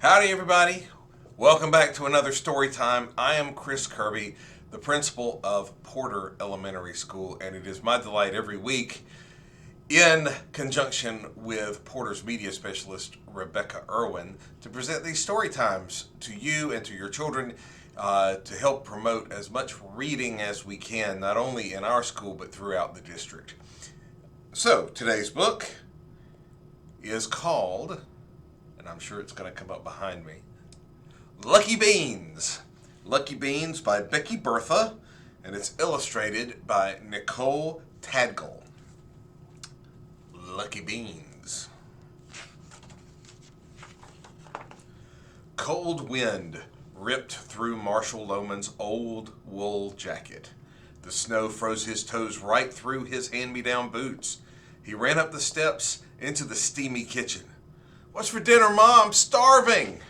Howdy everybody, welcome back to another story time. I am Chris Kirby, the principal of Porter Elementary School, and it is my delight every week in conjunction with Porter's media specialist Rebecca Irwin to present these story times to you and to your children to help promote as much reading as we can, not only in our school but throughout the district. So today's book is called, and I'm sure it's going to come up behind me, Lucky Beans. Lucky Beans by Becky Bertha, and it's illustrated by Nicole Tadgell. Lucky Beans. Cold wind ripped through Marshall Lohman's old wool jacket. The snow froze his toes right through his hand-me-down boots. He ran up the steps into the steamy kitchen. "What's for dinner, Ma? I'm starving."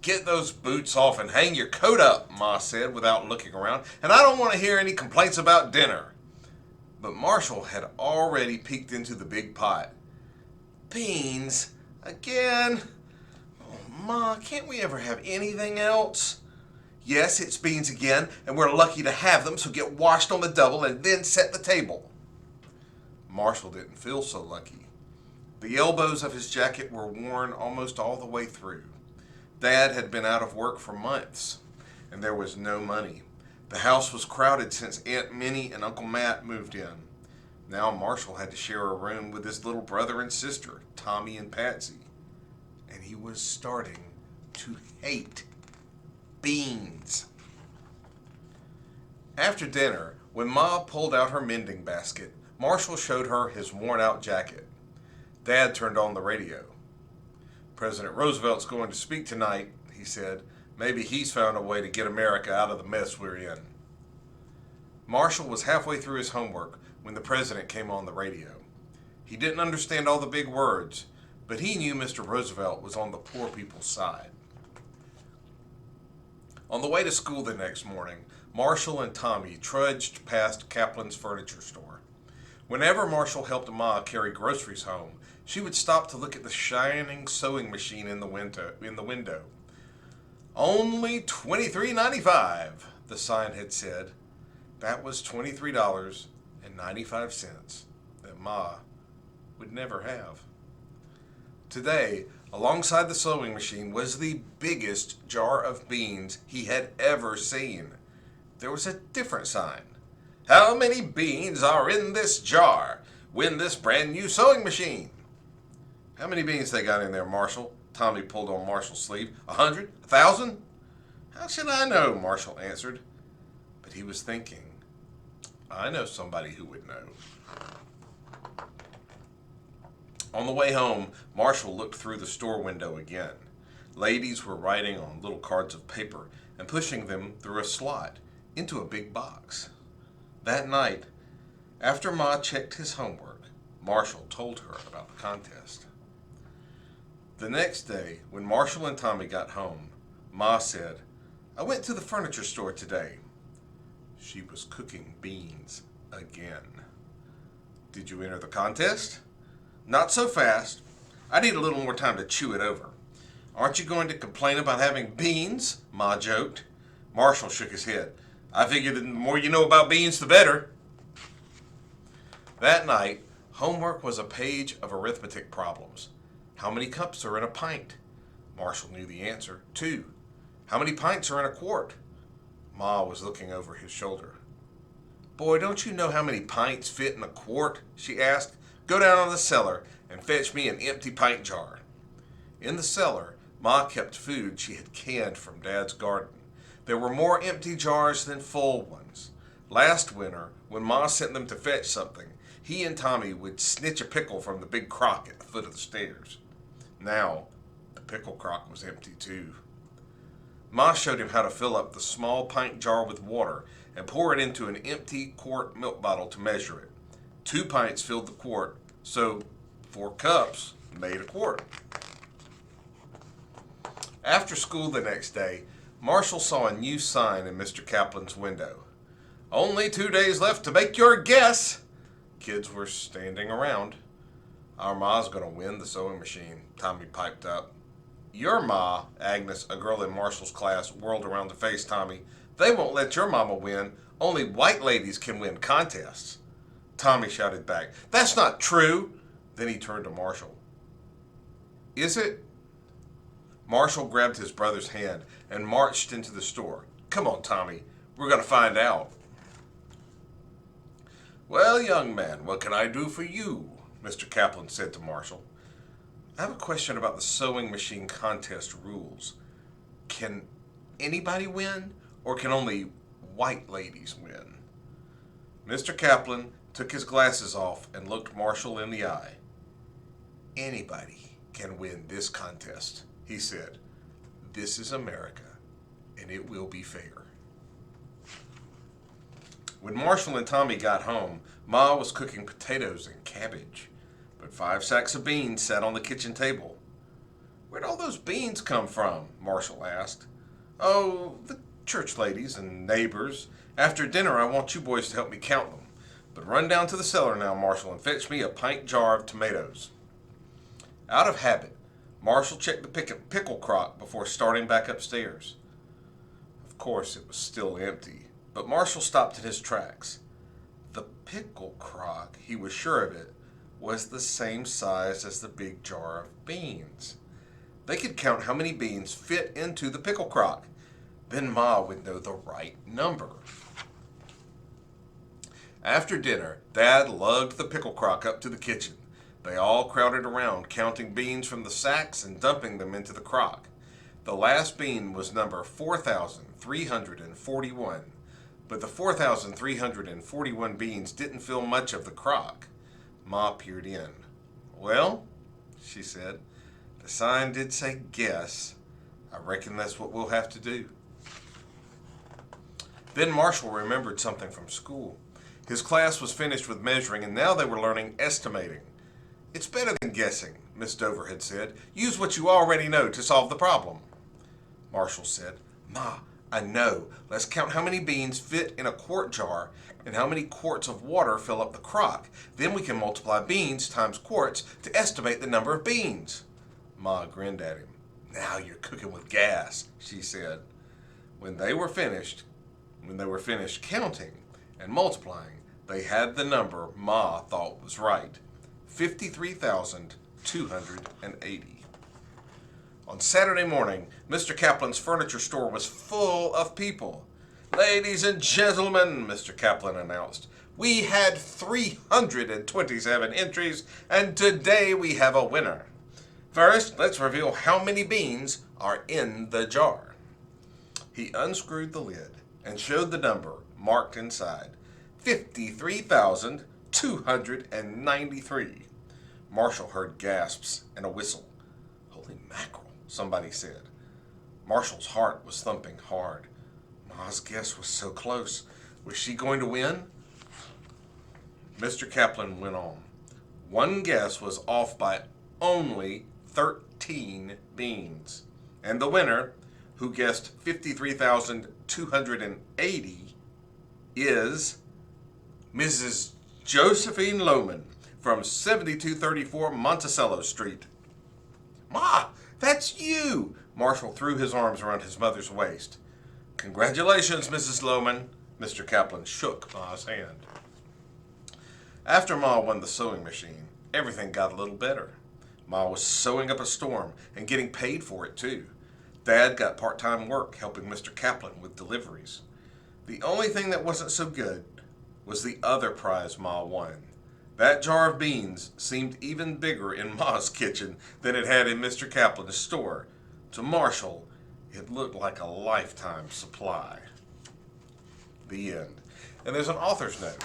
"Get those boots off and hang your coat up," Ma said without looking around, "and I don't want to hear any complaints about dinner." But Marshall had already peeked into the big pot. "Beans? Again? Oh, Ma, can't we ever have anything else?" "Yes, it's beans again, and we're lucky to have them, so get washed on the double and then set the table." Marshall didn't feel so lucky. The elbows of his jacket were worn almost all the way through. Dad had been out of work for months, and there was no money. The house was crowded since Aunt Minnie and Uncle Matt moved in. Now Marshall had to share a room with his little brother and sister, Tommy and Patsy. And he was starting to hate beans. After dinner, when Ma pulled out her mending basket, Marshall showed her his worn-out jacket. Dad turned on the radio. "President Roosevelt's going to speak tonight," he said. "Maybe he's found a way to get America out of the mess we're in." Marshall was halfway through his homework when the president came on the radio. He didn't understand all the big words, but he knew Mr. Roosevelt was on the poor people's side. On the way to school the next morning, Marshall and Tommy trudged past Kaplan's furniture store. Whenever Marshall helped Ma carry groceries home, she would stop to look at the shining sewing machine in the window. "Only $23.95, the sign had said. That was $23.95 that Ma would never have. Today, alongside the sewing machine, was the biggest jar of beans he had ever seen. There was a different sign. "How many beans are in this jar? Win this brand new sewing machine." "How many beans they got in there, Marshall?" Tommy pulled on Marshall's sleeve. 100? 1,000? "How should I know?" Marshall answered. But he was thinking, "I know somebody who would know." On the way home, Marshall looked through the store window again. Ladies were writing on little cards of paper and pushing them through a slot into a big box. That night, after Ma checked his homework, Marshall told her about the contest. The next day, when Marshall and Tommy got home, Ma said, "I went to the furniture store today." She was cooking beans again. "Did you enter the contest?" "Not so fast. I need a little more time to chew it over." "Aren't you going to complain about having beans?" Ma joked. Marshall shook his head. "I figure the more you know about beans, the better." That night, homework was a page of arithmetic problems. How many cups are in a pint? Marshall knew the answer. 2. How many pints are in a quart? Ma was looking over his shoulder. "Boy, don't you know how many pints fit in a quart?" she asked. "Go down to the cellar and fetch me an empty pint jar." In the cellar, Ma kept food she had canned from Dad's garden. There were more empty jars than full ones. Last winter, when Ma sent them to fetch something, he and Tommy would snitch a pickle from the big crock at the foot of the stairs. Now, the pickle crock was empty too. Ma showed him how to fill up the small pint jar with water and pour it into an empty quart milk bottle to measure it. 2 pints filled the quart, so 4 cups made a quart. After school the next day, Marshall saw a new sign in Mr. Kaplan's window. "Only 2 days left to make your guess." Kids were standing around. "Our Ma's going to win the sewing machine," Tommy piped up. Your ma, Agnes, a girl in Marshall's class, whirled around to face Tommy. They won't let your mama win. Only white ladies can win contests. Tommy shouted back, That's not true. Then he turned to Marshall. Is it? Marshall grabbed his brother's hand and marched into the store. Come on, Tommy. We're going to find out. Well, young man, what can I do for you? Mr. Kaplan said to Marshall. I have a question about the sewing machine contest rules. Can anybody win, or can only white ladies win? Mr. Kaplan took his glasses off and looked Marshall in the eye. Anybody can win this contest, he said. This is America, and it will be fair. When Marshall and Tommy got home, Ma was cooking potatoes and cabbage, but 5 sacks of beans sat on the kitchen table. Where'd all those beans come from? Marshall asked. Oh, the church ladies and neighbors. After dinner, I want you boys to help me count them. But run down to the cellar now, Marshall, and fetch me a pint jar of tomatoes. Out of habit, Marshall checked the pickle crock before starting back upstairs. Of course, it was still empty, but Marshall stopped in his tracks. The pickle crock, he was sure of it, was the same size as the big jar of beans. They could count how many beans fit into the pickle crock. Then Ma would know the right number. After dinner, Dad lugged the pickle crock up to the kitchen. They all crowded around, counting beans from the sacks and dumping them into the crock. The last bean was number 4,341, but the 4,341 beans didn't fill much of the crock. Ma peered in. Well, she said, the sign did say guess. I reckon that's what we'll have to do. Then Marshall remembered something from school. His class was finished with measuring, and now they were learning estimating. It's better than guessing, Miss Dover had said. Use what you already know to solve the problem. Marshall said, Ma, I know. Let's count how many beans fit in a quart jar and how many quarts of water fill up the crock. Then we can multiply beans times quarts to estimate the number of beans. Ma grinned at him. Now you're cooking with gas, she said. When they were finished counting and multiplying, they had the number Ma thought was right. 53,280. On Saturday morning, Mr. Kaplan's furniture store was full of people. Ladies and gentlemen, Mr. Kaplan announced, we had 327 entries, and today we have a winner. First, let's reveal how many beans are in the jar. He unscrewed the lid and showed the number marked inside, 53,293. Marshall heard gasps and a whistle. Holy mackerel, somebody said. Marshall's heart was thumping hard. Ma's guess was so close. Was she going to win? Mr. Kaplan went on. One guess was off by only 13 beans. And the winner, who guessed 53,280, is Mrs. Josephine Lohman from 7234 Monticello Street. Ma, that's you! Marshall threw his arms around his mother's waist. Congratulations, Mrs. Lohman. Mr. Kaplan shook Ma's hand. After Ma won the sewing machine, everything got a little better. Ma was sewing up a storm and getting paid for it, too. Dad got part-time work helping Mr. Kaplan with deliveries. The only thing that wasn't so good was the other prize Ma won. That jar of beans seemed even bigger in Ma's kitchen than it had in Mr. Kaplan's store. To Marshall, it looked like a lifetime supply. The end. And there's an author's note.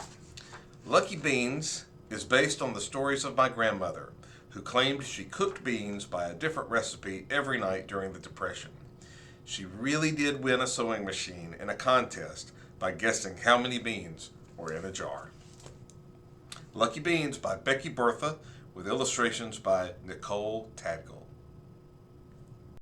Lucky Beans is based on the stories of my grandmother, who claimed she cooked beans by a different recipe every night during the Depression. She really did win a sewing machine in a contest by guessing how many beans were in a jar. Lucky Beans by Becky Bertha with illustrations by Nicole Tadgill.